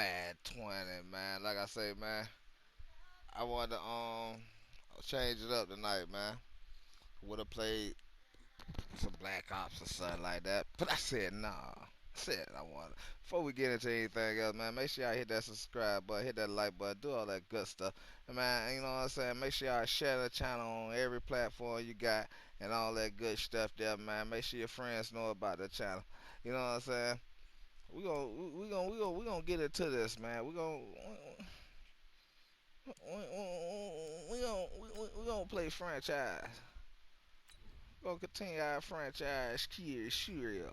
Madden 20, man. Like I say, man, I wanted to change it up tonight, man. Would have played some Black Ops or something like that, but I said nah. I said I want. Before we get into anything else, man, make sure y'all hit that subscribe button, hit that like button, do all that good stuff. And man, you know what I'm saying? Make sure y'all share the channel on every platform you got and all that good stuff there, man. Make sure your friends know about the channel. You know what I'm saying? We gonna get into this, man. We gonna play franchise. We gonna continue our franchise career, sure.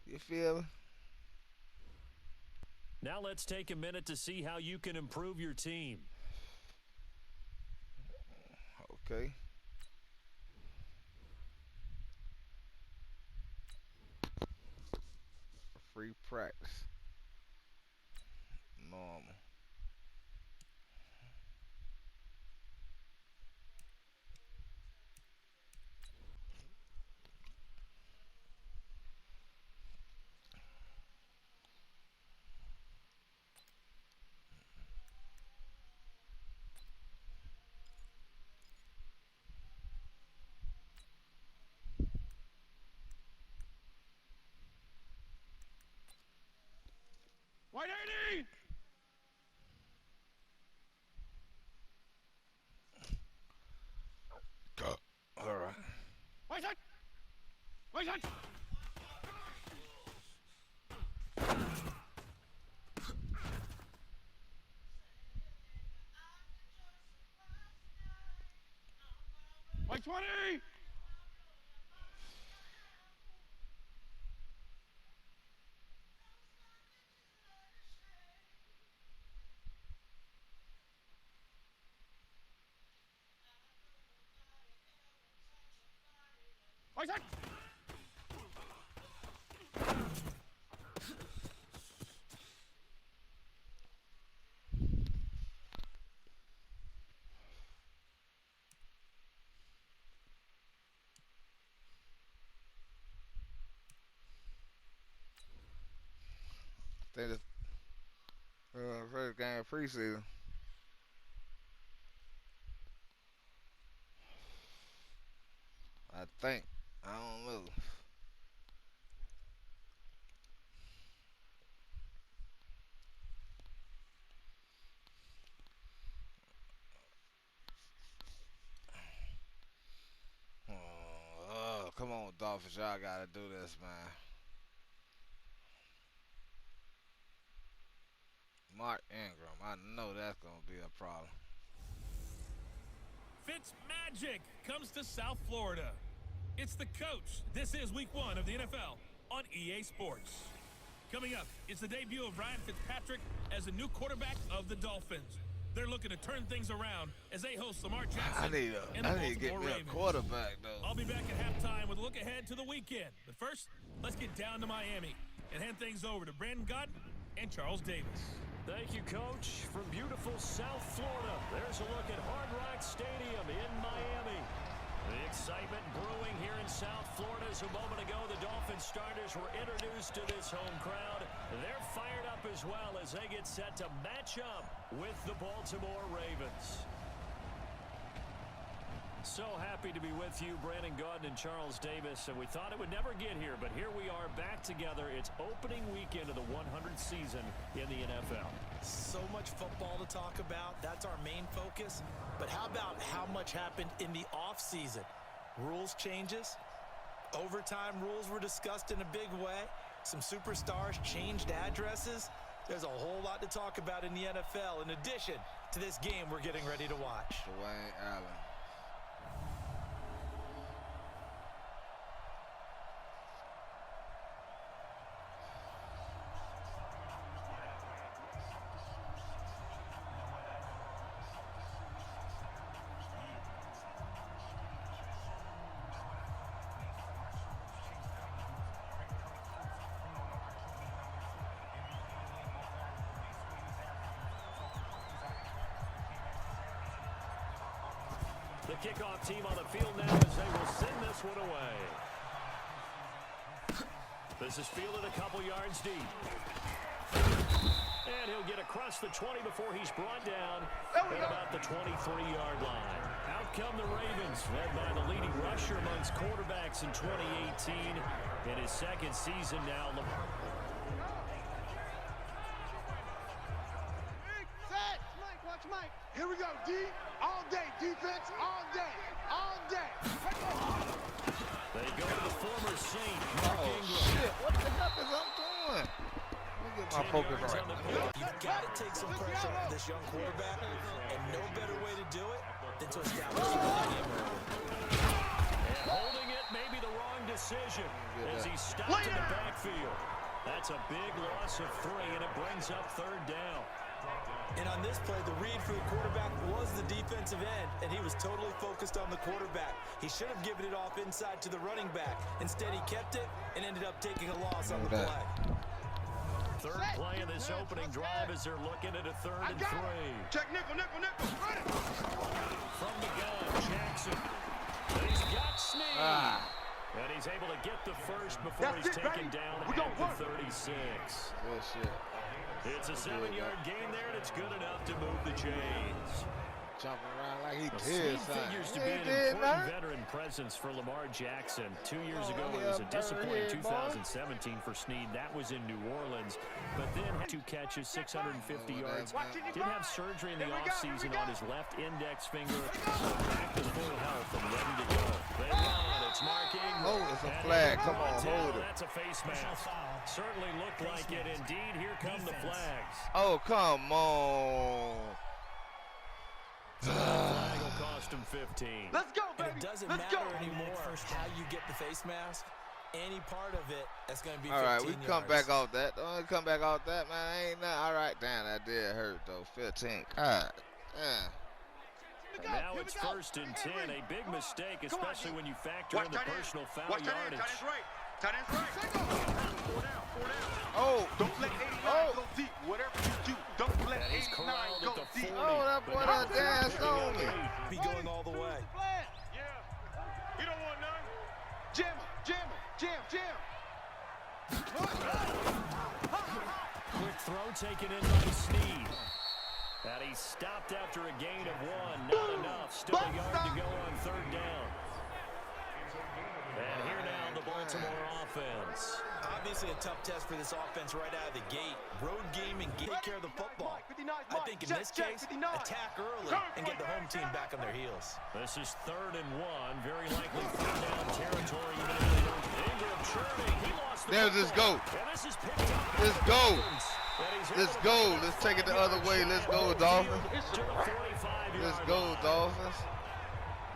You feel me? Now let's take a minute to see how you can improve your team. Okay. Free practice. Normal. White 80! Go. All right. White side! White side! White 20! White side! Think it's first game of preseason. I think. I don't know. Oh, come on, Dolphins. Y'all gotta do this, man. Mark Ingram. I know that's gonna be a problem. Fitzmagic comes to South Florida. It's the coach. This is week 1 of the NFL on EA Sports. Coming up, it's the debut of Ryan Fitzpatrick as the new quarterback of the Dolphins. They're looking to turn things around as they host Lamar Jackson and the I need to get Baltimore me a Ravens. quarterback though. I'll be back at halftime with a look ahead to the weekend. But first, let's get down to Miami and hand things over to Brandon Gott and Charles Davis. Thank you, Coach. From beautiful South Florida, there's a look at Hard Rock Stadium in Miami. The excitement brewing here in South Florida as a moment ago the Dolphin starters were introduced to this home crowd. They're fired up as well as they get set to match up with the Baltimore Ravens. So happy to be with you, Brandon Gaudin and Charles Davis, and we thought it would never get here, but here we are back together. It's opening weekend of the 100th season in the NFL. So much football to talk about. That's our main focus. But how about how much happened in the offseason? Rules changes. Overtime rules were discussed in a big way. Some superstars changed addresses. There's a whole lot to talk about in the NFL in addition to this game we're getting ready to watch. Dwayne Allen. The kickoff team on the field now as they will send this one away. This is fielded a couple yards deep. And he'll across the 20 before he's brought down at about the 23-yard line. Out come the Ravens, led by the leading rusher amongst quarterbacks in 2018. In his second season now. Set! Mike, watch Mike. Here we go, D. All day. Defense, all day. All day. They go to the former Saint, Oh, Mark Ingram. shit. What the heck is I'm doing? Let me get my 10 focus yards right. on the play. You've got to take some pressure off this young quarterback, and no better way to do it than to establish a running game early. And holding it may be the wrong decision as he stopped in the backfield. That's a big loss of 3, and it brings up third down. And on this play, the read for the quarterback was the defensive end, and he was totally focused on the quarterback. He should have given it off inside to the running back. Instead, he kept it and ended up taking a loss on the play. Third play of this opening drive as they're looking at a 3rd and 3. Check nickel, nickel, nickel. Run it. From the gun, Jackson. And he's got Snead. And he's able to get the first before he's taken down at the 36. Good shit. It's a 7-yard gain there, and it's good enough to move the chains. Jumping around like he Snead did something. figures to He be an did important nothing. veteran presence for Lamar Jackson. 2 years ago, he it was a up disappointing there, boy. 2017 for Snead. That was in New Orleans. But then had 2 catches, 650 yards. Did have surgery in the offseason on his left index finger. Back to full health and ready to go. They run. It's Mark Ingram. Oh, it's a And flag. he's Come on, brought down. hold it. That's a face mask. Certainly looked like it. Indeed, here come the flags. Oh, come on. So that flag will cost him 15. Let's go, And baby. it doesn't Let's matter go. anymore how you get the face mask. Any part of it, that's going to be 15 All right, we yards. come back off that. Don't come back off that, man. Ain't nothing. All right, damn, that did hurt, though. 15. God damn. And now it's 1st and 10. A big mistake, especially when you factor in the personal foul yardage. Tight end's right. 4 down. Oh. Don't let 89 go deep. Whatever you do, don't let And he's 89 corralled go at the deep. 40. Oh, that boy done danced on me. Be going all the way. Yeah. We don't want none. Jam him. Quick throw taken in by Snead. And he stopped after a gain of 1. Not enough. Still a yard to go on 3rd down. And here now the Baltimore offense. Obviously a tough test for this offense right out of the gate. Road game and take care of the football. I think in this case, attack early and get the home team back on their heels. This is 3rd and 1. Very likely 3rd down territory. Even if they don't. Ingram churning. He lost the There's this football. go. And this is picked up. Let's go. And he's Let's able to go. pick up Let's take it the 5 other way. yards Let's down go, the Dolphins. field to the 45-yard Let's go, line. Dolphins.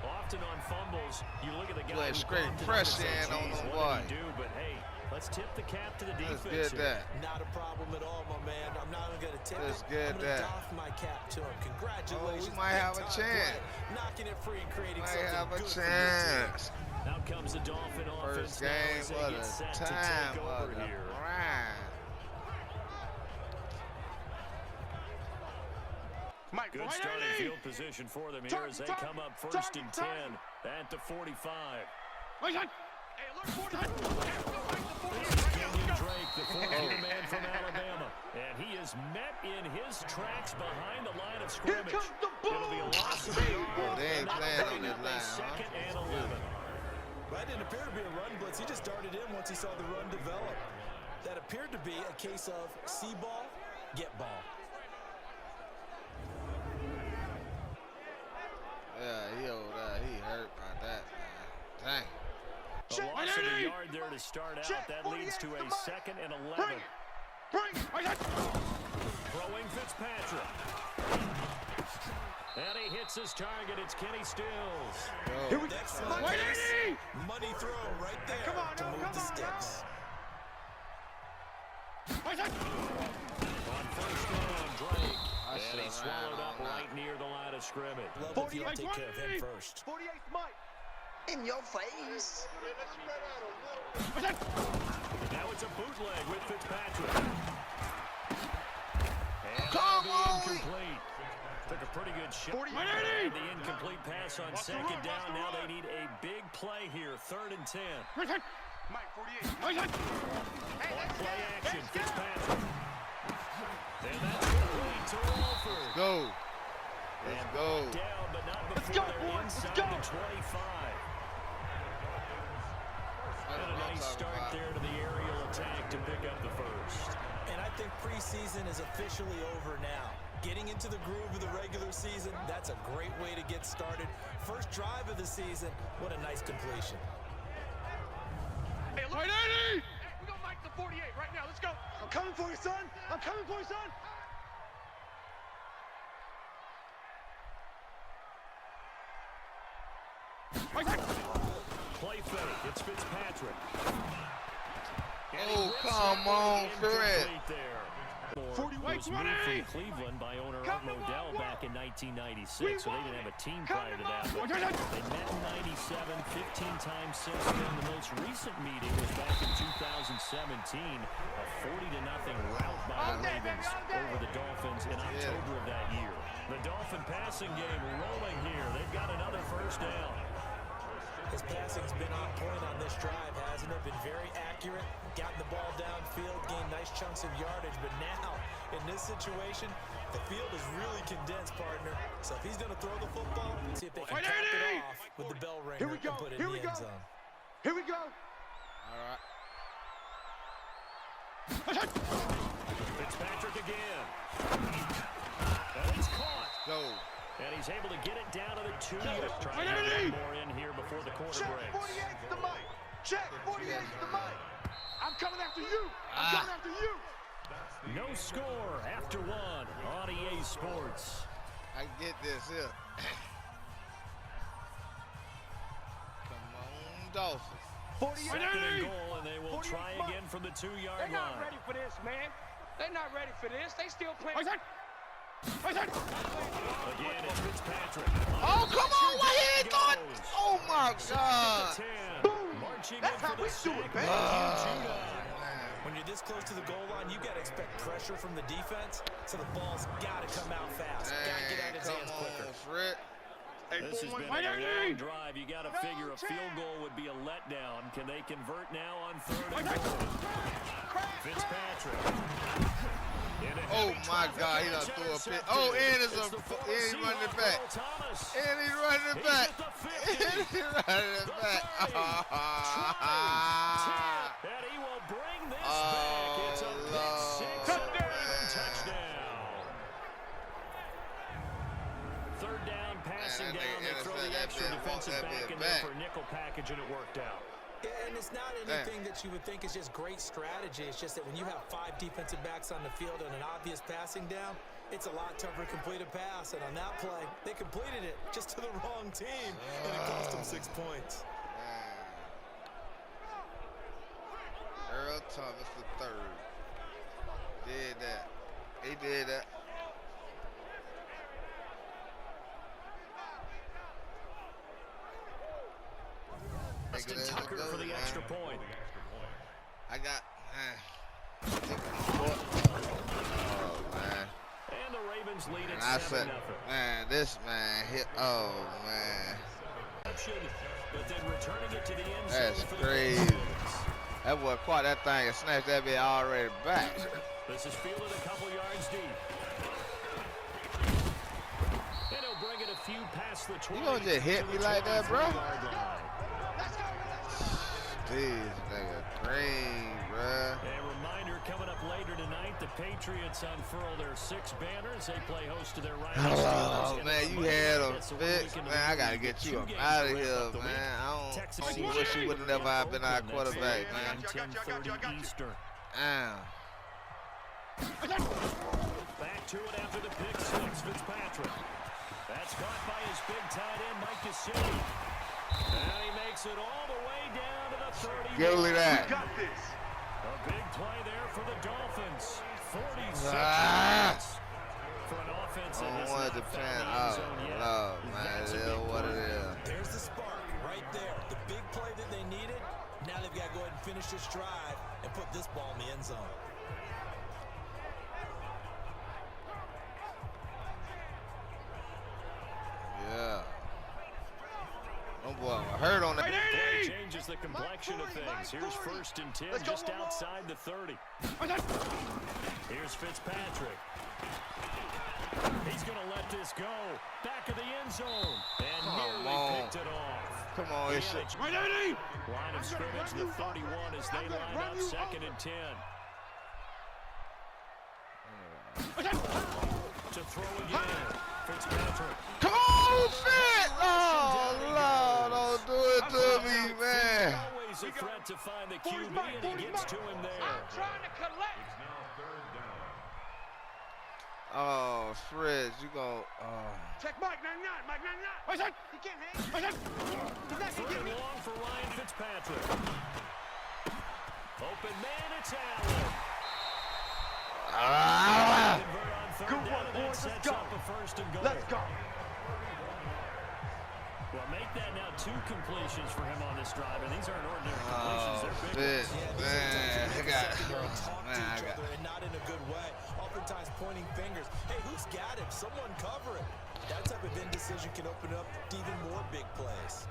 Often on fumbles, you look at the guy Playing who straight bumped it pressure and say, in on "Geez, the what boy." did he do?" But hey, let's tip the cap to the Let's defense get here. that. Not a problem at all, my man. I'm not even going to tip Let's it. get I'm going to that. doff my cap to him. Congratulations. might Big have a time chance. play. Knocking it free and creating Might something have a good for your team. chance. Now comes the Dolphin offense First now game as they of get the set to time take of over the here. grind. Mike, Good right starting in. field position for them here as they come up 1st and 10 at the 45. Hey, look, 40. This is Kenyon Drake, the fourth-year man from Alabama. And he is met in his tracks behind the line of scrimmage. comes the It'll be a loss of a yard. They ain't and that'll playing on bring this up a line, huh? 2nd and 11. That didn't appear to be a run blitz. He just darted in once he saw the run develop. That appeared to be a case of see ball, get ball. Yeah, he hurt by that, man. Dang. A loss of a yard there to start out. That leads to a 2nd and 11. Throwing Fitzpatrick. And he hits his target. It's Kenny Stills. Yo. Excellent pass. Money throw right there to move the sticks. On 1st down, Drake. I And he should've swallowed ran up on right near the line of scrimmage. Love if you don't take care of him first. 48 Mike. In your face. Now it's a bootleg with Fitzpatrick. And Come that'll be on! incomplete. Took a pretty good shot. 40. And the incomplete pass on 2nd down. Now they need a big play here. 3rd and 10. Mike, 48. On play action, Fitzpatrick. And that's complete. Stafford. Go. Let's And go. down, but not Let's before go, they're boys. inside Let's go. the 25. That's And a what I'm nice talking start about. there to the aerial attack to pick up the first. And I think preseason is officially over now. Getting into the groove of the regular season, that's a great way to get started. First drive of the season, what a nice completion. Hey, look. Hey, we're going to mic the 48 right now. Let's go. I'm coming for you, son. I'm coming for you, son. Play fake. It's Fitzpatrick. And he Oh, whips come that one on, Fred. incomplete there. 40 Was moved from Cleveland by owner Art Modell back in 1996, so they didn't have a team prior to that. But they met in 97, 15 times since then. The most recent meeting was back in 2017, a 40-0 rout by the Ravens over the Dolphins in October of that year. The Dolphin passing game rolling here. They've got another first down. His passing's been on point on this drive, hasn't it? Been very accurate, gotten the ball downfield, gained nice chunks of yardage. But now, in this situation, the field is really condensed, partner. So if he's going to throw the football, see if they can cap it off with the bell ringer Here we go. and put it Here in we the go. end zone. Here we go. All right. Fitzpatrick again. And he's caught. Go. And he's able to get it down to the 2-yard. Trying to get more in here before the quarter Check breaks. 48's the mic. Check 48's the mic. I'm coming after you. I'm coming after you. No score after one on EA Sports. I get this here. Come on, Dolphins. 48. Second and goal, and they will try again from the 2-yard They're not line. ready for this, man. They're not ready for this. They still playing. Again, it's Fitzpatrick. Oh, come on. Why he ain't thought? Goes. Oh, my God. 10. Marching That's in how for we the do it, sack, man. Matthew Judon. When you're this close to the goal line, you got to expect pressure from the defense, so the ball's got to come out fast. Got to get out of his hands quicker. Fred. This has been a long drive. You got to figure a field goal would be a letdown. Can they convert now on third and goal? Fitzpatrick. Oh, my God. He done threw a pick. Oh, and it's running it back. And he's running it back. And he's running it back. And he will bring this back. It's a pick six and a touchdown. Third down, passing Man, that down. They nigga throw the intercepted extra that bit, defensive walked that back bit in there back. for a nickel package, and it worked out. Yeah, and it's not anything that you would think is just great strategy. It's just that when you have 5 defensive backs on the field and an obvious passing down, it's a lot tougher to complete a pass. And on that play, they completed it just to the wrong team, and it cost them 6 points. Earl Thomas III did that. He did that. Justin Tucker for the extra point. I got. Oh, man. And the Ravens lead And at I 7-0. said, man, this man hit. Oh, man. But then returning it to the end That's zone for the crazy. Dolphins. That boy caught that thing and snatched that bit already back. This is fielded a couple yards deep. And he'll bring it a few past the 20. You gonna just hit me like that, bro? Let's go. This nigga green, bruh. A reminder coming up later tonight, the Patriots unfurl their 6 banners. They play host to their rivals. Oh, man, you had him fixed. Man, I got to get you up out of here, man. I don't wish you would have never been our quarterback, man. 10:30 Eastern. Damn. Back to it after the pick 6, Fitzpatrick. That's caught by his big tight end, Mike Gesicki. And he makes it all the way down to the 30. Give me that. Got this. A big play there for the Dolphins. 46 Ah. for an offense I that don't has want not to found depend. the end Oh, zone yet. no, man. That's It a is big what it play. is. There's the spark right there. The big play that they needed. Now they've got to go ahead and finish this drive and put this ball in the end zone. Yeah. Oh, boy, I'm hurt on that. Play changes the complexion of things. Here's 1st and 10 just outside the 30. Here's Fitzpatrick. let this go. Back of the end zone. And Come nearly on. picked it off. Come on, it's Line of scrimmage, the 31 as they line up 2nd and 10. To throw again. Fitzpatrick. Come on, shit! Oh, Lord, don't do it to me, man. Always a threat to find the QB, and he gets to him there. I'm trying to collect. Oh, Fred, you go. Check Mike 99. Mike 99. He can't hang. He's not gonna Third get and me. long for Ryan Fitzpatrick. Open man, it's Allen. Ah! Convert on third Good down, one, and that boys. Let's sets go. up a 1st and goal. Let's go. Well, make that now 2 completions for him on this drive, and these aren't ordinary Oh, completions. They're big shit, ones. man. I got. Talk to Man, I each got. other and not in a good way. Oftentimes pointing fingers. Hey, who's got him? Someone cover it. That type of indecision can open up to even more big plays.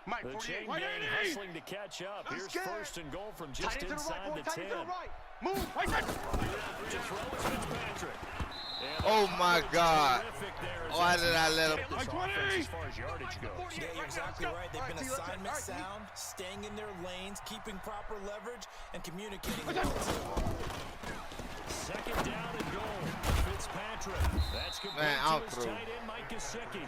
Mike The 48. chain Mike gang 80. hustling to catch up. I'm Here's scared. 1st and goal from Tight just end to the right, inside boy. the Tight 10. end to the right. Move. Right there. To throw is Fitzpatrick. And Oh, my coverage God. terrific there as Why it's did I let him? this offense as far as yardage goes. Yeah, you're exactly right. They've been All right, T, let's go. assignment All right, T. sound, staying in their lanes, keeping proper leverage, and communicating well, too. 2nd down and goal. Fitzpatrick. That's complete Man, I'm to his through. tight end, Mike Gesicki.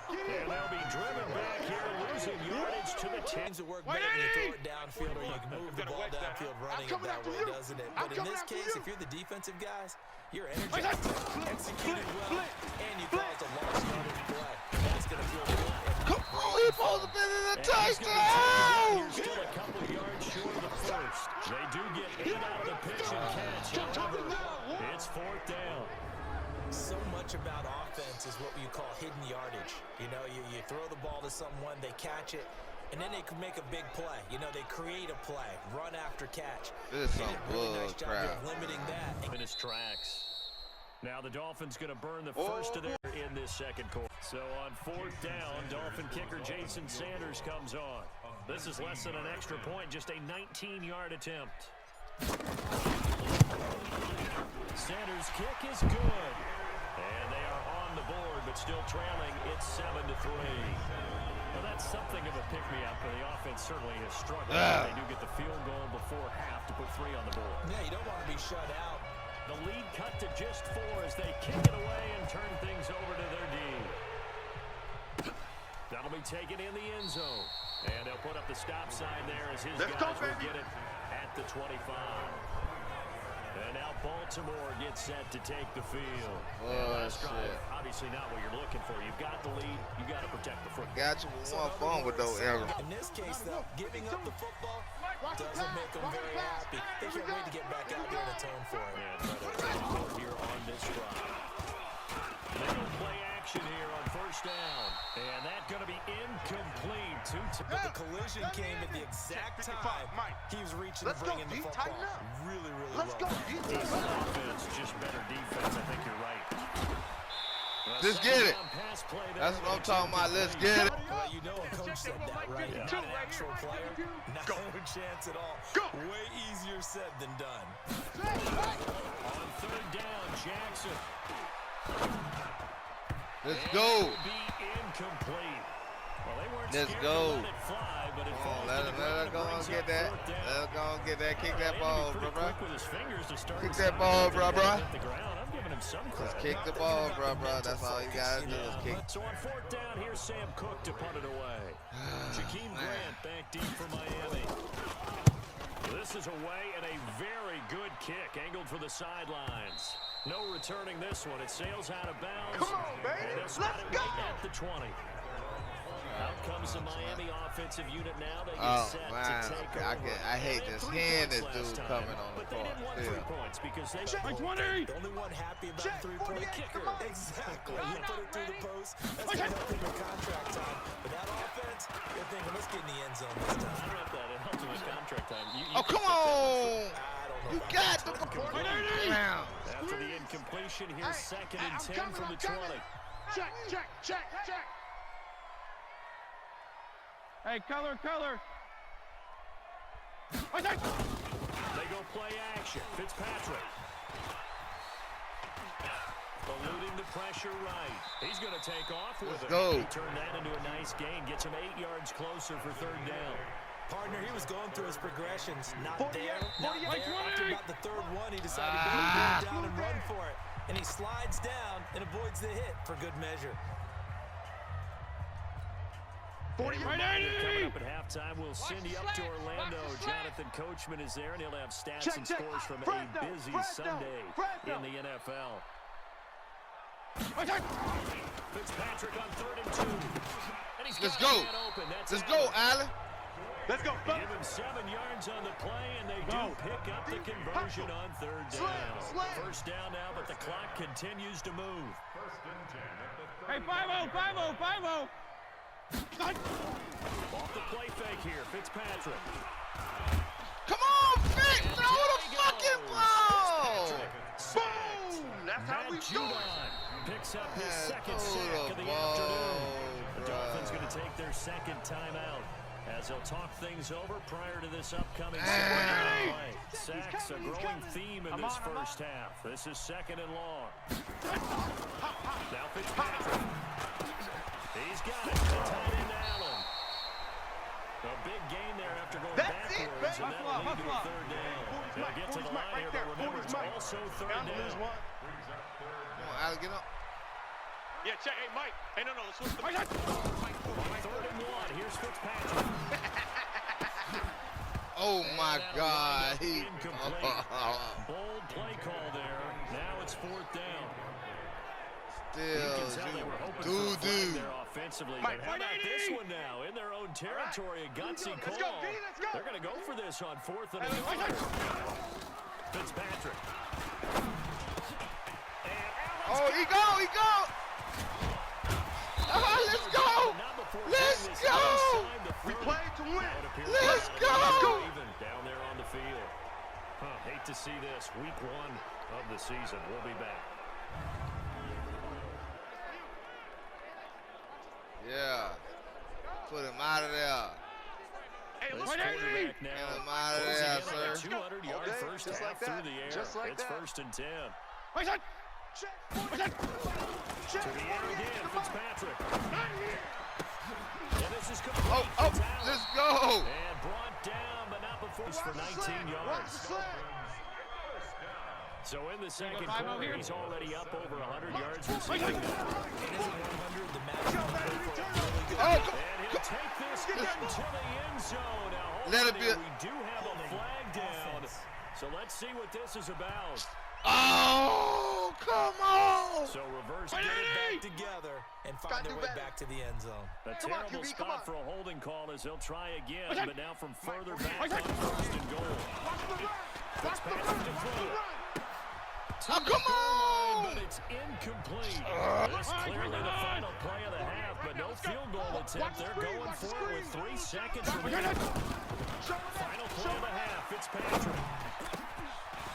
And they'll be driven back here, losing yardage to the 10. Seems to work better when you throw it downfield or you can move the ball downfield running it that way, doesn't it? But in this case, if you're the defensive guys, you're energized, executed well, and you caused a lost yardage play. That's going to feel good. Come on, he supposed to be in the And he's gonna take it down. touchdown. He's still a couple of yards short of the 1st. They do get 8 out of the pitch and catch. However, it's 4th down. So much about offense is what you call hidden yardage. You know, you throw the ball to someone, they catch it, and then they can make a big play. You know, they create a play, run after catch. This is They some did a really nice bull job crap. of limiting that. In his tracks. Now the Dolphins going to burn the first of their in this 2nd quarter. So on 4th down, Dolphin kicker Jason Sanders comes on. This is less than an extra point, just a 19-yard attempt. Sanders' kick is good. And they are on the board, but still trailing. It's 7-3. Well, that's something of a pick-me-up, and the offense certainly has struggled. They do get the field goal before half to put 3 on the board. Yeah, you don't want to be shut out. The lead cut to just 4 as they kick it away and turn things over to their D. That'll be taken in the end zone. And they'll put up the stop sign there as his guys will get it at the 25. And now Baltimore gets set to take the field. Last drive, obviously not what you're looking for. You've got the lead. You've got to protect the football. Got you with one phone with no error. In this case, though, giving up the football doesn't make them very happy. They can't wait to get back out there and atone for it. And try to take the goal here on this drive. They don't play action here on 1st down. And that's going to be incomplete. But the collision came at the exact time he was reaching to bring in the football. Really, really Let's go. Decent offense, just better defense. I think you're right. Let's get it. That's what I'm talking about. Let's get it. Well, you know a coach said that, right? Yeah. Not an actual player. Not a chance at all. Way easier said than done. On 3rd down, Jackson. Let's go. Be incomplete. Well, they weren't Let's scared go. to let it fly, but it Come falls on, to let the her ground go and and brings get up that. 4th down. Let her go and get that. Kick that Andy ball, pretty bro. quick with his fingers to start Kick his that second ball, quarter. bro. Hit the ground. I'm giving him some credit. Just kick the ball, bro. That's all you gotta do is kick. So on 4th down, here's Sam Cook to punt it away. Jakeem Grant back deep for Miami. This is away and a very good kick, angled for the sidelines. No returning this one. It sails out of bounds. Come on, baby. And they'll spot Let's it go. right at the 20. Out comes the Miami offensive unit now. They get Oh, set man. to take I over. hate They had just 3 hearing points this last dude time, coming on the but they court. didn't want Yeah. 3 points because they Check both 20. The only one happy about Check 3-point 48, kicker. come on. Exactly. You put it through the post. That's going to help him in contract time. But that offense, they're thinking, let's get in the end zone this I time. don't know if that helps him with contract time. Oh, come on. I don't know You about got that. the down. After the incompletion, here's 2nd and 10 from the 20. Check. Hey, color. They go play action. Fitzpatrick. Eluding the pressure right. He's going to take off with it. Go. He turned that into a nice gain. Gets him 8 yards closer for third down. Partner, he was going through his progressions. Not 48, there, not 48. there. After about the third one, he decided to go down and run for it. And he slides down and avoids the hit for good measure. 40 Coming up at halftime, we'll send you up to Orlando. Jonathan Coachman is there, and he'll have stats and scores from a busy Sunday in the NFL. Fitzpatrick on 3rd and 2. And he's Let's got go. a man open. That's Let's go, Allen. Let's go. Give him 7 yards on the play, and they do pick up the conversion on 3rd down. First down now, but the clock continues to move. Hey, 5-0, 5-0, 5-0. Off the play fake here, Fitzpatrick. Come on, Fitz. Throw the fucking ball. Boom! That's how Matt we do it. Judon picks up his Man, second throw sack the of the ball, afternoon. The bruh. Dolphins going to take their second timeout as they'll talk things over prior to this upcoming Ah. Saturday night. Sacks, a growing theme in this first half. This is 2nd and long. Now Fitzpatrick. He's got it. The tight end Allen. A big gain there after going That's it, backwards, baby. and that'll lead to a 3rd down. They'll get to the line here, but remember, it's also 3rd down. Come on, Allen, get up. Yeah, check. Hey, Mike. Hey, no, let's switch the 3rd and 1. Here's Fitzpatrick. Oh, my God. He. Incomplete. Bold play call there. Now it's 4th down. You can tell they were hoping for a flag there offensively. But how about this one now? In their own territory, a gutsy call. They're going to go for this on 4th and a yard. Fitzpatrick. Oh, he go. Let's go. Let's go. We played to win. Let's go. Down there on the field. Hate to see this. Week 1 of the season. We'll be back. Yeah. Put him out of there. Hey, This look. quarterback now Get him out of closing there, in on a sir. 200-yard Okay, first just half like through that. the air. Just like It's that. 1st and 10. Check. To the air again, Fitzpatrick. And this is complete. Oh, It's Allen. let's go. And brought down, but not before for 19 yards. So in the second quarter, he's already up over 100 yards receiving. It isn't 100. The match is really good. Oh, And he'll take this into the end zone. Now, hold Let on it be here. a- We do have a flag down. So let's see what this is about. Oh, come on. So reverse Get get it it back together and find their way back to the end zone. A Come on, terrible QB, come spot on. for a holding call as they'll try again, but now from further back on 1st and goal. Fitzpatrick to throw. Oh, come on. But it's incomplete. This clearly the final play of the half, but no field goal attempt. They're going for it with 3 seconds remaining. Final play of the half, Fitzpatrick.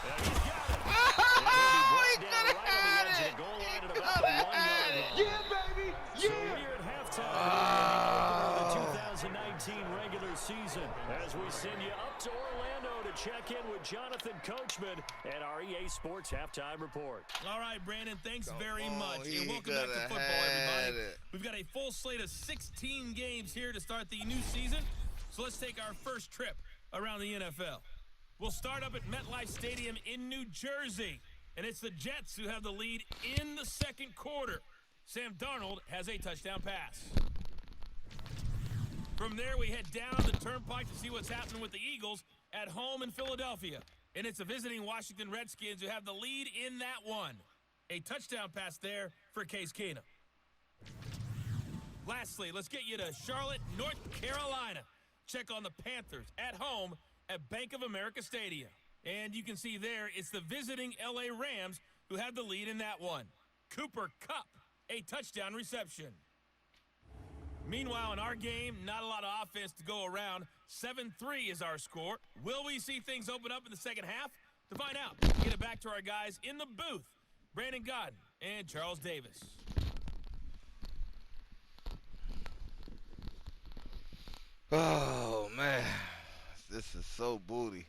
And he's got it. Oh, he And could he'll have be brought down right on had the edge it. of the goal line He at could about the have 1 had yard it. line. Yeah, baby. So Yeah. here at halftime, the 2019 regular season, as we send you up to Orlando to check in with Jonathan Coachman and our EA Sports Halftime Report. All right, Brandon, thanks very on, much. he And welcome back to coulda football, had everybody. it. We've got a full slate of 16 games here to start the new season. So let's take our first trip around the NFL. We'll start up at MetLife Stadium in New Jersey. And it's the Jets who have the lead in the second quarter. Sam Darnold has a touchdown pass. From there, we head down the turnpike to see what's happening with the Eagles at home in Philadelphia. And it's the visiting Washington Redskins who have the lead in that one. A touchdown pass there for Case Keenum. Lastly, let's get you to Charlotte, North Carolina. Check on the Panthers at home at Bank of America Stadium. And you can see there, it's the visiting LA Rams who have the lead in that one. Cooper Kupp, a touchdown reception. Meanwhile, in our game, not a lot of offense to go around. 7-3 is our score. Will we see things open up in the second half? To find out, get it back to our guys in the booth, Brandon Godden and Charles Davis. Oh, man. This This is so booty.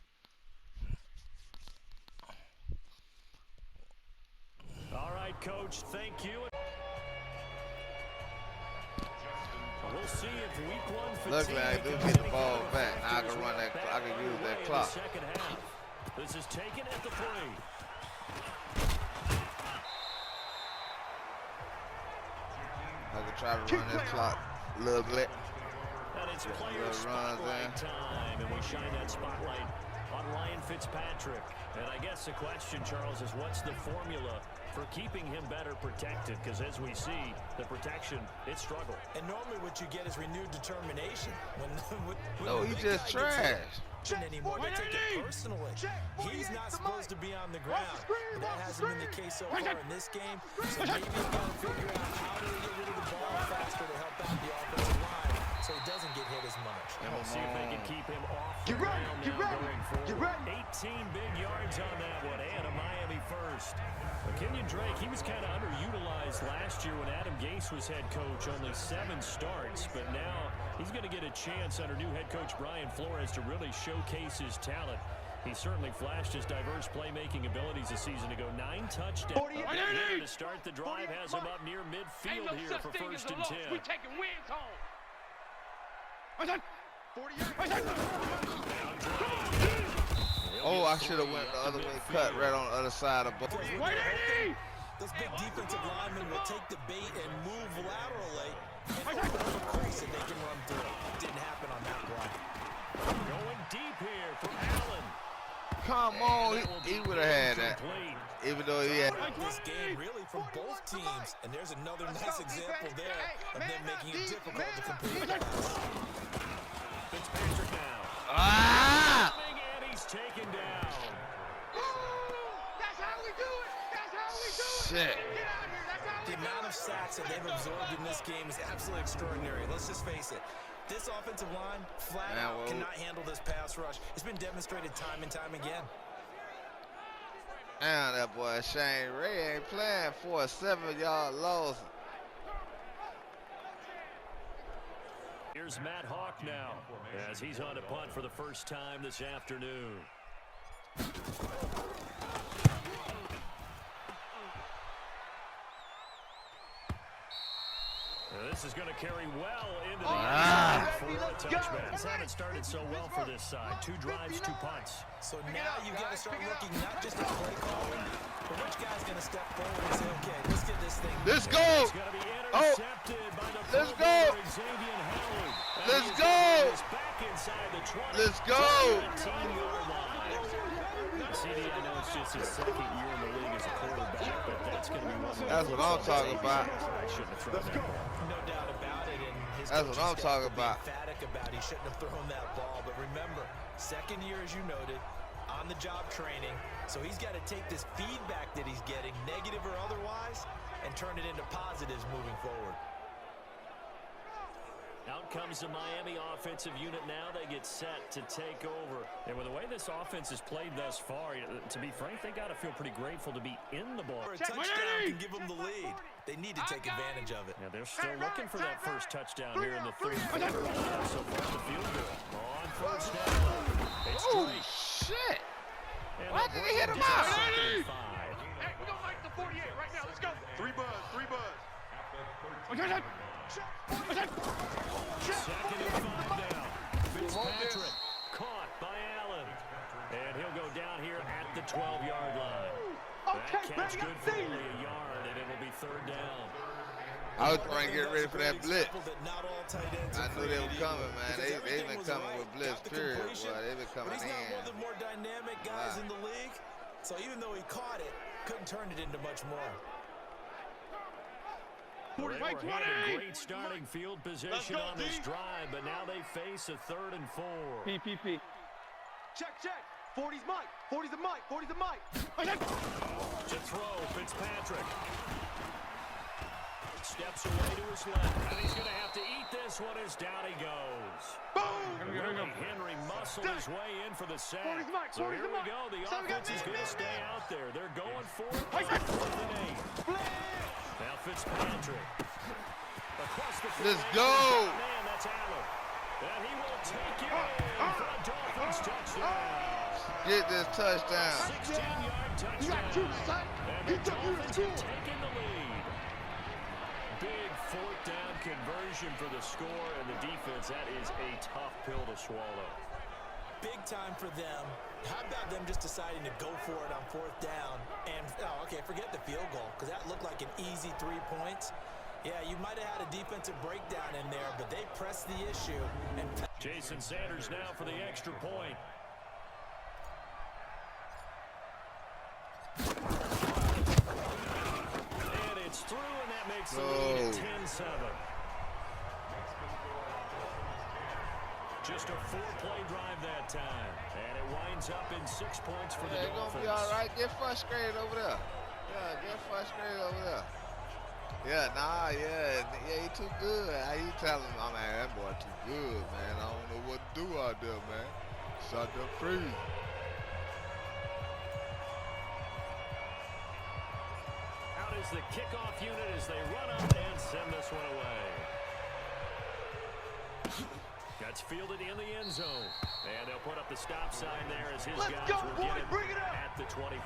All right, Coach, thank you. We'll see if week one fatigue Look like I do becomes get the any ball kind of back. Now I factor can run that. back I can use underway that in the clock. second half. This is taken at the 3. I can try to run this clock a little bit. And it's Little player runs spotlight in. time, and we shine that spotlight on Ryan Fitzpatrick. And I guess the question, Charles, is what's the formula for keeping him better protected? Because as we see, the protection, it struggled. And normally what you get is renewed determination. When No, the he big just guy gets hit trash. anymore, they take it personally. He's not supposed to be on the ground. And that hasn't been the case so far in this game. So maybe you got to figure out how to get rid of the ball faster to help out the offensive line so he doesn't get hit as much. And we'll see if they can keep him off the ground now going forward. 18 big yards on that one, and a Miami first. But Kenyon Drake, he was kind of underutilized last year when Adam Gase was head coach, only 7 starts. But now he's going to get a chance under new head coach Brian Flores to really showcase his talent. He certainly flashed his diverse playmaking abilities a season ago. 9 touchdowns. To start the drive has him up near midfield here for 1st and 10. We taking wins home. Oh, I should have went the other way, cut right on the other side of both. Those big defensive linemen will take the bait and move laterally and open up a crease that they can run through. Didn't happen on that play. Going deep here from Allen. Come on, he would have had that. Even though he had. This game really from both teams, and there's another nice example there of them making it difficult to complete the pass. Fitzpatrick now. Ah! And he's taken down. That's how we do it. That's how we do it. Shit. Get out here. That's how we The amount of sacks that they've absorbed in this game is absolutely extraordinary. Let's just face it. This offensive line flat out cannot handle this pass rush. It's been demonstrated time and time again. Damn, that boy Shane Ray ain't playing for a 7-yard loss. Here's Matt Hawk now as he's on a punt for the first time this afternoon. This is going to carry well into the end for a touchback. They haven't started so well for this side. 2 drives, 2 punts. So now you got to start looking not just at play calling, but which guy's going to step forward and say, okay, let's get this thing. Let's go. It's going to be intercepted by the Let's go. Xavier Howard. Let's go. Back inside the 20. Let's go. 19-yard line. CD, I know it's just his 2nd year in the league as a quarterback, but that's going to be one. That's what I'm talking about. Let's go. No doubt about it. And his That's what I'm talking about. Emphatic about he shouldn't have thrown that ball. But remember, 2nd year, as you noted, on the job training. So he's got to take this feedback that he's getting, negative or otherwise, and turn it into positives moving forward. Out comes the Miami offensive unit now. They get set to take over. And with the way this offense has played thus far, to be frank, they got to feel pretty grateful to be in the ball. A touchdown can give them the lead. They need to take advantage of it. Yeah, they're still looking for that first touchdown here in the 3rd quarter. So far, the field goal on 1st down. It's Oh, Drake. shit. And Why they'll did he hit bring him it to out? 2nd and 5. Hey, we're going to make the 48 right now. Let's go. 3 buzz, 3 buzz. 2nd and 5 now. Fitzpatrick caught by Allen. And he'll go down here at the 12-yard line. That catch good for only a yard, and it'll be 3rd down. I was trying to get ready for that blitz. Not all tight ends I are knew they were creative coming, man. because They've everything been was coming right. with blitz, Got the period. completion, Boy, they've been but coming he's not one of in. the more dynamic guys in the league. So even though he caught it, couldn't turn it into much more. Well, they were having great starting field position on this drive, but now they face a 3rd and 4. PPP. Check, check. 40's Mike. 40's the Mike. 40's the Mike. To throw, Fitzpatrick. Steps away to his left, and he's going to have to eat this one as down he goes. Boom! Henry muscled his way in for the sack. 40's Mike. So 40's here the we Mike. go. The So we got offense is going to man, stay man. out there. They're going for it. 4th and 8. Now Fitzpatrick. Across the Let's field. go. Man, that's Allen. And he will take it in for a Dolphins Get this touchdown. 16-yard touchdown. You got two, son. And He the took you to Dolphins school. have taken the lead. Big fourth down conversion for the score, and the defense, that is a tough pill to swallow. Big time for them. How about them just deciding to go for it on fourth down? And, forget the field goal, because that looked like an easy 3 points. Yeah, you might have had a defensive breakdown in there, but they pressed the issue. And Jason Sanders now for the extra point. And it's through, and that makes the lead 10-7. Just a 4-play drive that time. And it winds up in 6 points for the It's Dolphins. gonna be all right. Get frustrated over there. Yeah, get frustrated over there. Yeah, he too good. How you telling him? Man, that boy too good, man. I don't know what to do out there, man. It's out there free. Out is the kickoff unit as they run up and send this one away. That's fielded in the end zone. And they'll put up the stop sign there as his guys will get it at the 25.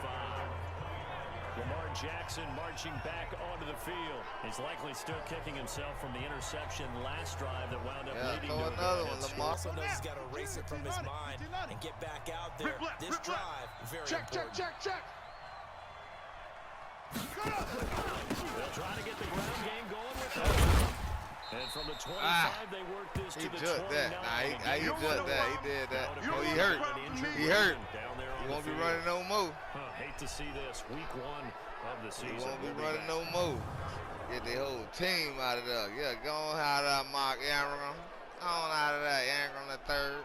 Lamar Jackson marching back onto the field. He's likely still kicking himself from the interception last drive that wound up leading to another one. Lamar also knows he's got to erase it from his mind and get back out there. This drive, very important. Check. They'll try to get the ground game going with that. And from the 25, they work this to the 29. He judged that. He did that. Oh, he hurt. He hurt. He won't be running no more. Hate to see this. Week 1 of the season. He won't be running no more. Get the whole team out of there. Yeah, go on out of that, Mark Ingram. Go on out of that, Ingram the third.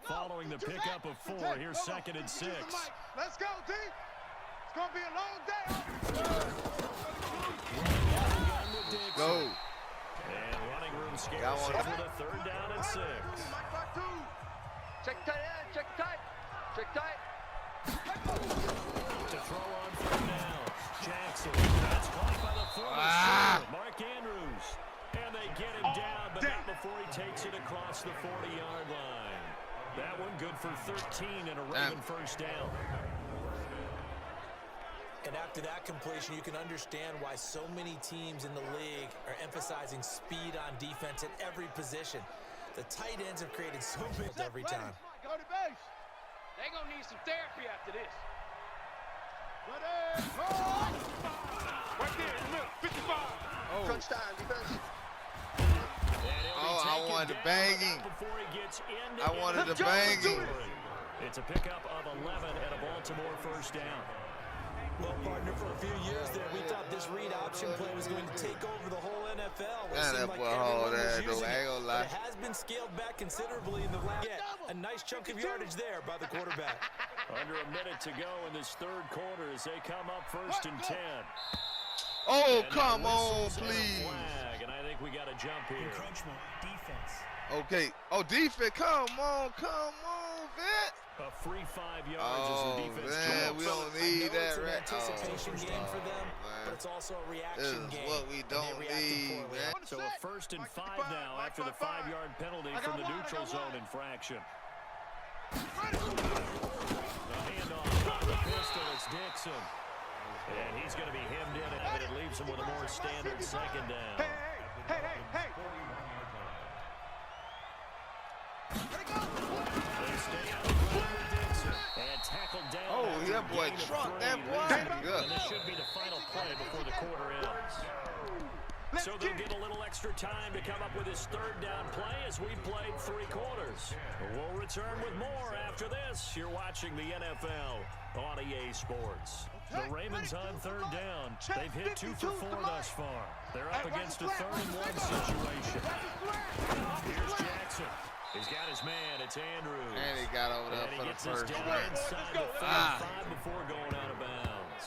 Following the pickup of 4, here's 2nd and 6. Let's go, D. It's going to be a long day. Go. And running room scarce Got one. for the 3rd down and 6. Check tight end. Check tight. Check tight. To throw on 3rd down. Jackson. That's caught by the former Mark Andrews. And they get him down, but not before he takes it across the 40-yard line. That one good for 13 and a Raven first down. And after that completion, you can understand why so many teams in the league are emphasizing speed on defense at every position. The tight ends have created so many every time. Go to base. They're going to need some therapy after this. Ready. Go. Right there in the middle. 55. Crunch time, defense. Oh, I wanted to bang him. I wanted to bang him. It's a pickup of 11 and a Baltimore first down. Well, partner, for a few years there, we thought this read option play was going to take over the whole NFL. Man, that boy hard ass though. I ain't gonna lie. It has been scaled back considerably in the last. A nice chunk of yardage there by the quarterback. Under a minute to go in this 3rd quarter as they come up 1st and 10. Oh, And come on, whistles and a please. flag, and I think we got a jump here. Encroachment, defense. Okay. Oh, defense. Come on, vet. A free 5 yards Oh, as the defense man, jumps. we don't I need know that, it's an right? anticipation game for them, man. but it's also a This reaction is game. what we and they don't reacted need, poorly. man. So a 1st and 5 now after the 5-yard penalty from the neutral zone infraction. The handoff by the pistol, it's Dixon. And he's going to be hemmed in, and it leaves him with a more standard 2nd down. Hey. They stay on the ground with Dixon. And tackled down. Oh, after yeah, a boy, gain of truck 3. that boy. Good. And this should be the final play before the quarter ends. So they'll get a little extra time to come up with his 3rd down play as we played 3 quarters. We'll return with more after this. You're watching the NFL on EA Sports. The Ravens on 3rd down. They've hit 2 for 4 thus far. They're up against a 3rd and 1 situation. Here's Jackson. He's got his man. It's Andrews. And he got over there And he for the gets this first down one. inside the 35 before going out of bounds.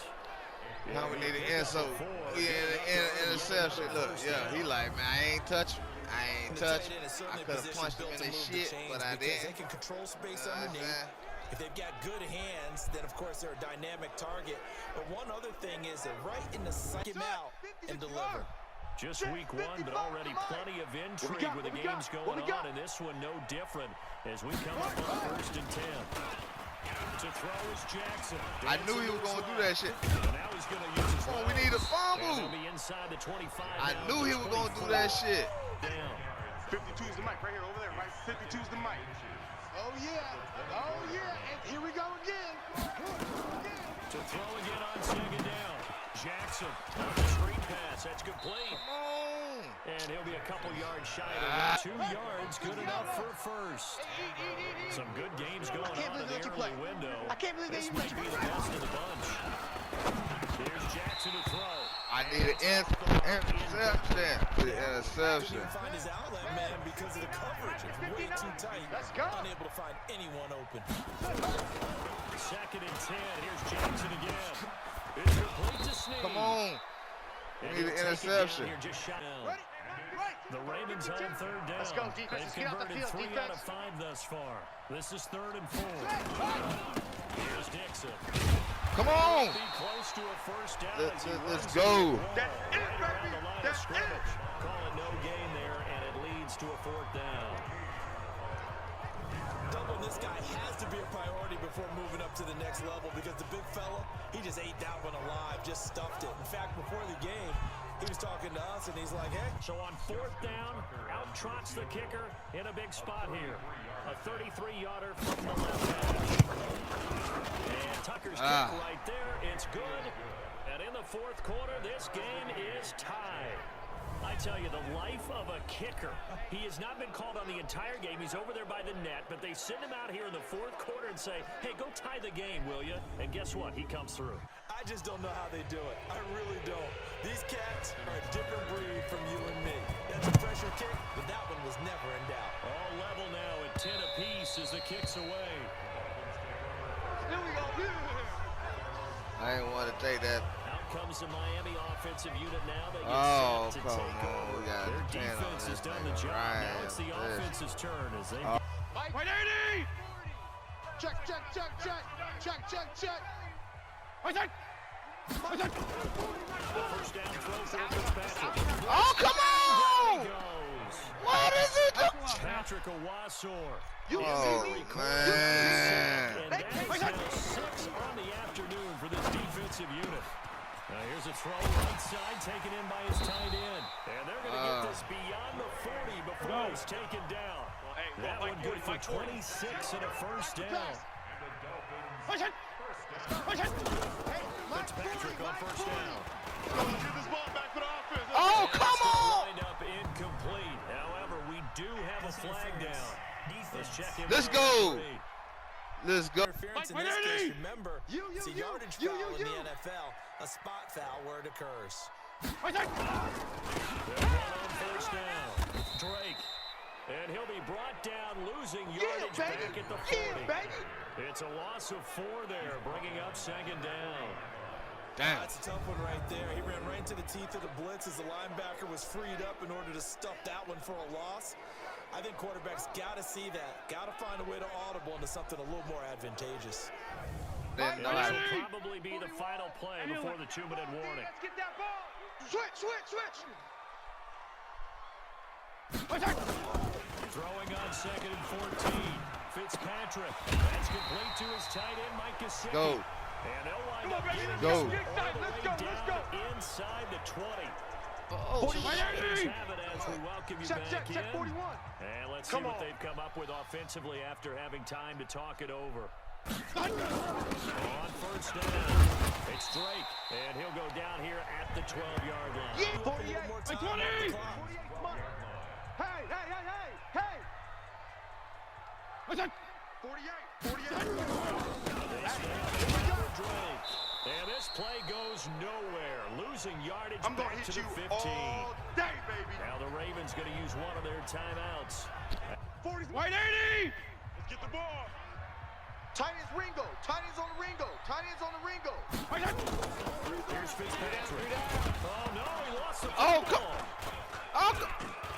Now we need an insult. We need an interception. Look, yeah, he like, man, I ain't touch him. I ain't touch him. I could have punched him in his shit, but I They didn't. can control space You know what I'm underneath. saying? If they've got good hands, then of course they're a dynamic target. But one other thing is that right in the second out and deliver. Just week one, but already plenty of intrigue with the games going on, and this one no different as we come up on 1st and 10. To throw is Jackson. I knew he was going to do that shit. And now he's going to use his Come on, we need a fumble. Be inside the 25. I knew he was going to do that shit. Down. 52's the mic right here, over there, right? 52's the mic. Oh, yeah. Oh, yeah. And here we go again. To throw again on 2nd down. Jackson on the screen pass. That's complete. Come on. And he'll be a couple yards shy of 2 yards. Good enough for first. Some good games going on in the early window. I can't believe This they might be the best of the bunch. Here's Jackson to throw. I need an interception. The interception. Couldn't find his outlet man because of the coverage. It's way too tight. Let's go. Unable to find anyone open. 2nd and 10. Here's Jackson again. It's complete to Snead. Come on. We need an interception. Here just shot down. Ready? The Ravens on 3rd down. Let's go, defense. They've Let's get out the converted field, 3 out of defense. 5 thus far. This is 3rd and 4. Here's Dixon. Come on. Be close to a first down. Let's as he runs go. the ball That's it, right around baby. the line of That's scrimmage. Calling no gain there, and it leads to a 4th down. Doubling this guy has to be a priority before moving up to the next level because the big fella, he just ate that one alive, just stuffed it. In fact, before the game, he was talking to us, and he's like, hey. So on 4th down, out trots the kicker in a big spot here. A 33-yarder from the left edge. And Tucker's kick right there. It's good. And in the 4th quarter, this game is tied. I tell you, the life of a kicker. He has not been called on the entire game. He's over there by the net, but they send him out here in the 4th quarter and say, hey, go tie the game, will you? And guess what? He comes through. I just don't know how they do it. I really don't. These cats are a different breed from you and me. That's a pressure kick, but that one was never in doubt. All level now at 10 apiece as the kick's away. Here we go. I didn't want to take that. Out comes the Miami offensive unit now. They get Oh, set to come take on. over. We got Their 10 on defense has this done thing. the job. Right, Now it's the this. offense's turn as they Mike 80! Check, check, check, check. Check, check, check. first down throw for Fitzpatrick. Oh, come on. There he goes. What is it? Patrick Owasor. Oh, man. And that's now 6 on the afternoon for this defensive unit. Now here's a throw right side taken in by his tight end. And they're going to get this beyond the 40 before it's taken down. That one good for 26 and a first down. Fitzpatrick on first down. Oh, come on. Lined up incomplete. However, we do have a flag down. Let's check him. Let's go. Let's go. Interference in this case, remember, it's a yardage foul in the NFL, a spot foul where it occurs. They're on first down. Drake. And he'll be brought down, losing yardage back at the 40. It's a loss of 4 there, bringing up 2nd down. Damn. That's a tough one right there. He ran right into the teeth of the blitz as the linebacker was freed up in order to stuff that one for a loss. I think quarterbacks got to see that. Got to find a way to audible into something a little more advantageous. Didn't know This how to- will probably be the final play before the 2-minute warning. Let's get that ball. Switch. Throwing on 2nd and 14. Fitzpatrick. That's complete to his tight end, Mike Gesicki. Go. And they'll wind up baby, getting go. this all the Let's way go, down inside the 20. Oh, Let's have it as we welcome you back Check in. 41. And let's see what they've come up with offensively after having time to talk it over. On first down, it's Drake, and he'll go down here at the 12-yard line. Yeah, 48. More time off the clock. 48, come on. Hey. 48. Drake. And this play goes nowhere, losing yardage I'm gonna back to hit the you 15. all day, baby. Now the Ravens going to use one of their timeouts. 40. White 80. Let's get the ball. Tight end's Ringo. Tight end's on the Ringo. Here's Fitzpatrick. Oh, no, he lost the Oh, football. Oh,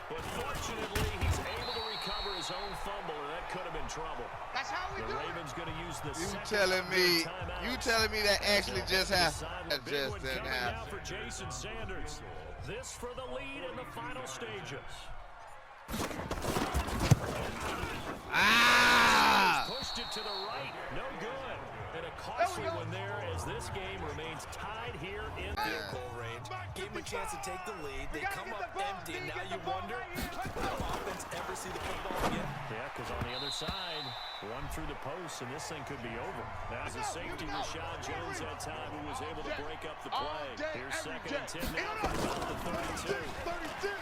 But fortunately, he's able to recover his own fumble, and that could have been trouble. That's how we The do it. Ravens going to use the You second telling me? timeout. You telling me that actually just happened? That Big just one didn't coming now happen. for Jason Sanders. This for the lead in the final stages. Ah! Pushed it to the right. No good. And a costly one there as this game remains tied here in Field goal range. Gave him a chance to take the lead. They come up empty, and now you wonder, will offense ever see the football again? Yeah, because on the other side, one through the post, and this thing could be over. Now, as a safety, Rashad Jones that time, who was able to break up the play. Here's 2nd and 10 now from about the 32.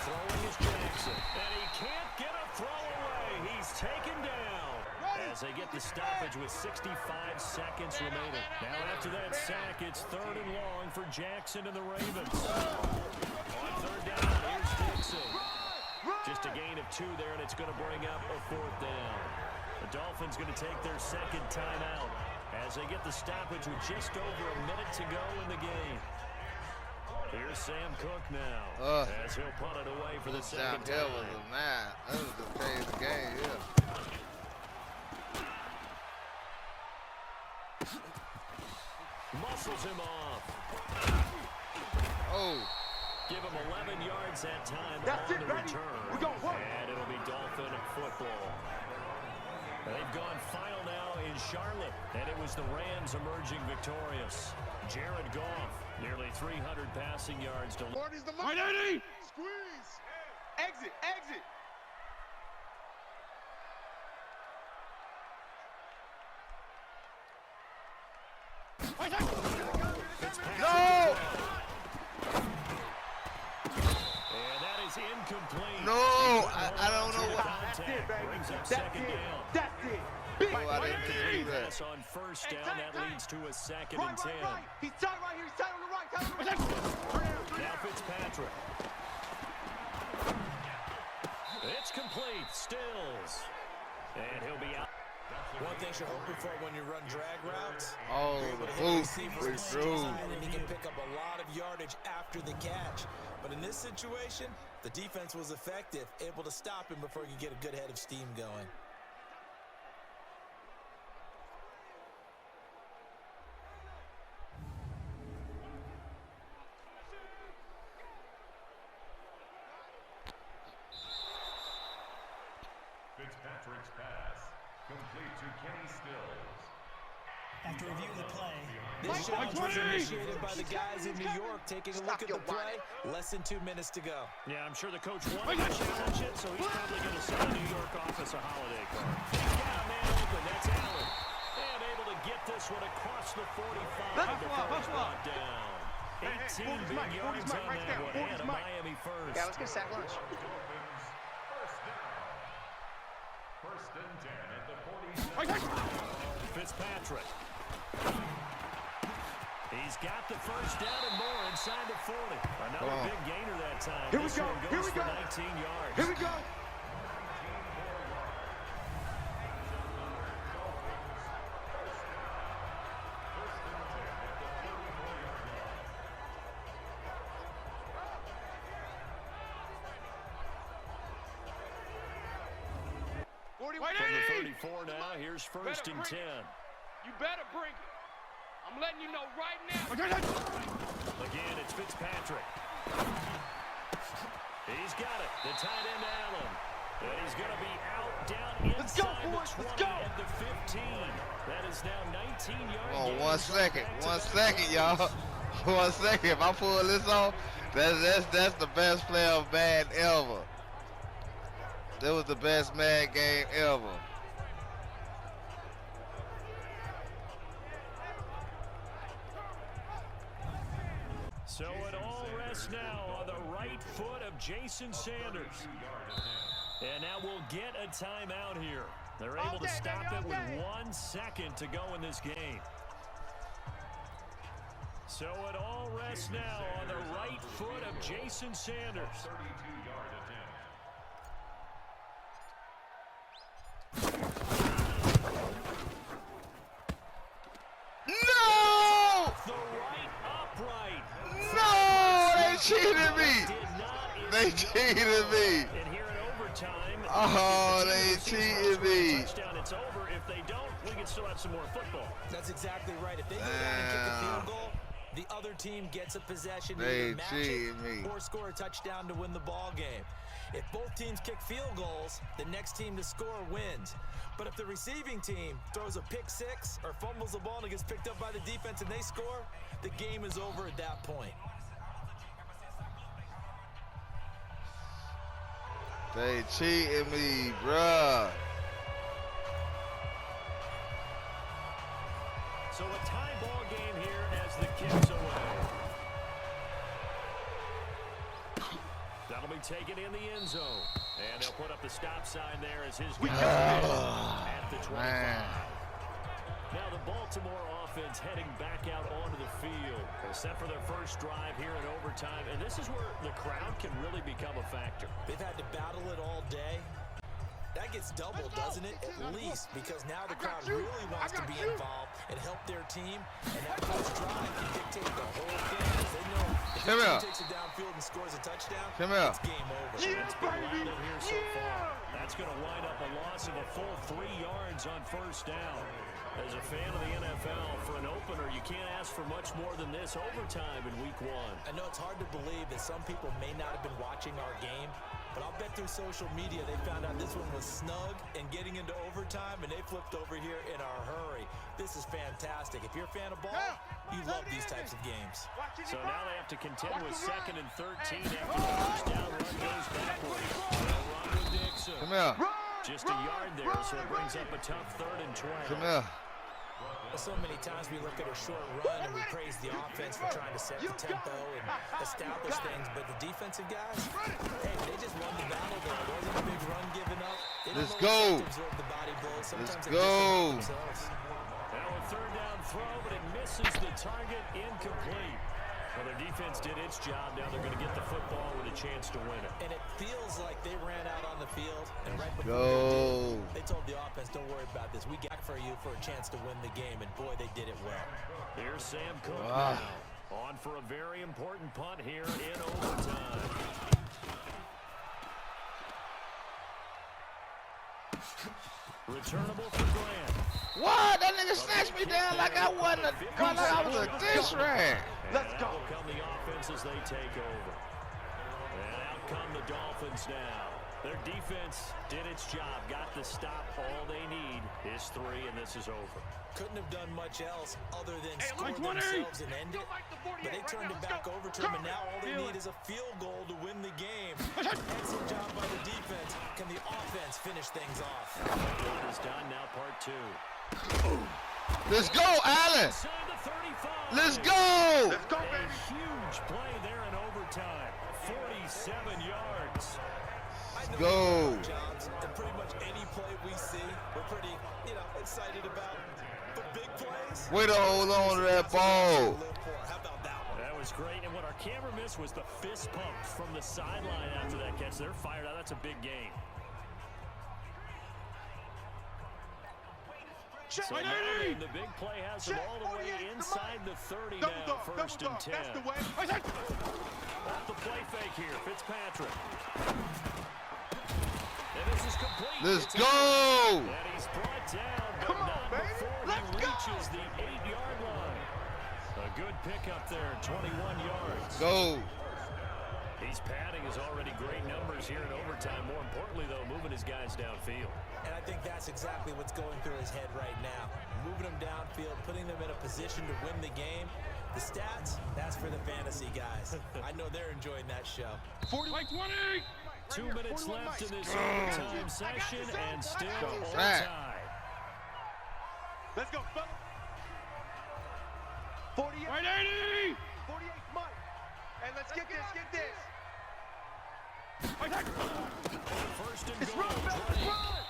Throwing is Jackson, and he can't get a throw away. He's taken down as they get the stoppage with 65 seconds remaining. Now, after that sack, it's 3rd and long for Jackson and the Ravens. On 3rd down, here's Dixon. Just a gain of 2 there, and it's going to bring up a 4th down. The Dolphins going to take their 2nd timeout as they get the stoppage with just over a minute to go in the game. Here's Sam Cook now as he'll punt it away for the 2nd time. That was a man. That was a crazy game, yeah. Muscles him off. Oh. Give him 11 yards that time That's on it, the baby. return. We're going home. And it'll be Dolphin football. They've gone final now in Charlotte, and it was the Rams emerging victorious. Jared Goff, nearly 300 passing yards to... Marty's the money. Squeeze. Exit, exit. No! And that is incomplete. No! I don't know what. That's it, baby. Brings up That's 2nd it. down. That's it. Big Oh, I didn't complete that. Pass on 1st down. That leads to a 2nd and 10. Right. He's tied right here. He's tied on the right. Tied on the right. Now Fitzpatrick. It's complete. Stills. And he'll be out. One thing you're hoping for when you run drag routes, Oh, you're able the to hit the boot. receiver We inside, threw. and he can pick up a lot of yardage after the catch. But in this situation, the defense was effective, able to stop him before he could get a good head of steam going. Fitzpatrick's pass, complete to Kenny Stills. After reviewing the play, This challenge was initiated by the guys in New York. Taking a look at the play, less than 2 minutes to go. Yeah, I'm sure the coach wanted to challenge it, so he's probably going to send the New York office a holiday card. He's got a man open. That's Allen. And able to get this one across the 45 before it's brought down. 18 big yards on that one, and a Miami first. Yeah, let's get sack lunch. First and 10 at the 40. Fitzpatrick. He's got the first down and more inside the 40. Another big gainer that time. Here we This go. one Here goes we for go. 19 yards. Here we go. From the 34 now, here's 1st and 10. You better bring it. I'm letting you know right now. Again, it's Fitzpatrick. He's got it. The tight end, Allen. And he's going to be out down Let's go, inside boys. the 20 Let's go. at the 15. That is now 19 yards. Oh, 1 second. 1 second, y'all. 1 second. If I pull this off, that's the best play of Madden ever. That was the best Madden game ever. So it all rests now on the right foot of Jason Sanders. And now we'll get a timeout here. They're able to stop it with 1 second to go in this game. So it all rests now on the right foot of Jason Sanders. 32-yard attempt. No! The right upright. No! They cheated me! Did not They cheated me! And here in overtime, Oh, the they team cheated me. touchdown. It's this over. If they don't, we can still have some more football. That's exactly right. If they go down and kick a field goal, the other team gets a possession to either match it or score a touchdown to win the ball game. If both teams kick field goals, the next team to score wins. But if the receiving team throws a pick six or fumbles the ball and it gets picked up by the defense and they score, the game is over at that point. They cheating me, bruh. So a tie ball game here as the kick's away. That'll be taken in the end zone. And they'll put up the stop sign there as his guy at the 25. Now the Baltimore offense heading back out onto the field. They're set for their first drive here in overtime. And this is where the crowd can really become a factor. They've had to battle it all day. That gets doubled, doesn't it? At least, because now the crowd really wants to be involved and help their team. And that first drive can dictate the whole thing. Because they know if the team takes it downfield and scores a touchdown, it's game over. It's been loud here so far. That's going to wind up a loss of a full 3 yards on first down. As a fan of the NFL, for an opener, you can't ask for much more than this overtime in week 1. I know it's hard to believe that some people may not have been watching our game, but I'll bet through social media they found out this one was snug and getting into overtime, and they flipped over here in a hurry. This is fantastic. If you're a fan of ball, you love these types of games. So now they have to contend with 2nd and 13 after the first down run goes backwards. They'll run with Dixon. Come here. Just a yard there, so it brings up a tough 3rd and 12. Come here. So many times we look at a short run and we praise the offense for trying to set the tempo and establish things, but the defensive guys, hey, they just won the battle there. It wasn't a big run given up. Let's go. Let's go. Now a 3rd down throw, but it misses the target, incomplete. Well, their defense did its job. Now they're going to get the football with a chance to win it. And it feels like they ran out on the field, and right before they told the offense, don't worry about this. We got for you for a chance to win the game, and boy, they did it well. Here's Sam Cook now, on for a very important punt here in overtime. Returnable for Grant. What? That nigga snatched me down like I wasn't like I was a dish rag. Let's go. Out come the offense as they take over. And out come the Dolphins now. Their defense did its job, got the stop. All they need is 3, and this is over. Couldn't have done much else other than score themselves and end it. But they turned it back over to them, and now all they need is a field goal to win the game. Excellent job by the defense. Can the offense finish things off? One is done, now part 2. Let's go, Allen. Let's go. Let's go, baby. A huge play there in overtime. 47 yards. Go. And pretty much any play we see, we're pretty, excited about. But big plays. Way to hold on to that ball. How about that one? That was great. And what our camera missed was the fist pumps from the sideline after that catch. They're fired out. That's a big game. So now the big play has them all the way inside the 30 now, 1st and 10. Off the play fake here, Fitzpatrick. And this is complete. Let's go. And he's brought down, but not before he reaches the 8-yard line. A good pickup there, 21 yards. Go. He's padding his already great numbers here in overtime. More importantly, though, moving his guys downfield. And I think that's exactly what's going through his head right now. Moving them downfield, putting them in a position to win the game. The stats, that's for the fantasy guys. I know they're enjoying that show. 40 by 20! 2 minutes left in this overtime session, and still all tied. Let's go, fellas. 48. Right 80! 48, Mike. And let's get this, First and goal,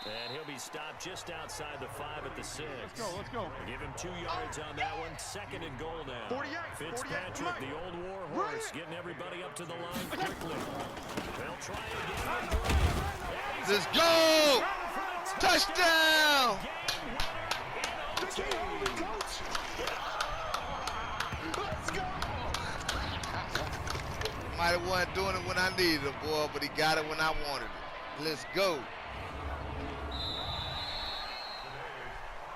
and he'll be stopped just outside the 5 at the 6. Let's go. Give him 2 yards on that one. 2nd and goal now. 48, Fitzpatrick, the old war horse, getting everybody up to the line quickly. They'll try again. Let's go! Touchdown! Might have wasn't doing it when I needed it, boy, but he got it when I wanted it. Let's go.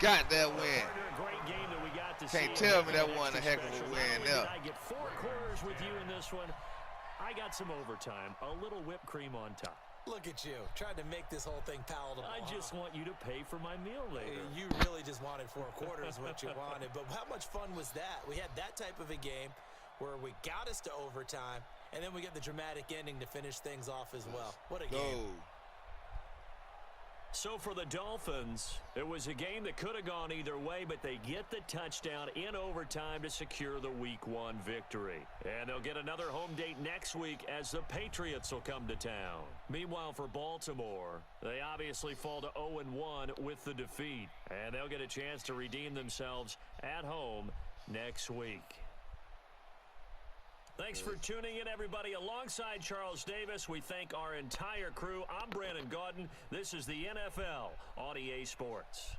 got that win. Great game that we got to Can't see. tell me that wasn't a heck of a Not win only there. did I get 4 quarters with you in this one, I got some overtime, a little whipped cream on top. Look at you, trying to make this whole thing palatable. I just want you to pay for my meal later. You really just wanted 4 quarters what you wanted, but how much fun was that? We had that type of a game where we got us to overtime, and then we get the dramatic ending to finish things off as well. What a game. So for the Dolphins, it was a game that could have gone either way, but they get the touchdown in overtime to secure the Week 1 victory. And they'll get another home date next week as the Patriots will come to town. Meanwhile, for Baltimore, they obviously fall to 0-1 with the defeat. And they'll get a chance to redeem themselves at home next week. Thanks for tuning in, everybody. Alongside Charles Davis, we thank our entire crew. I'm Brandon Gaudin. This is the NFL on EA Sports.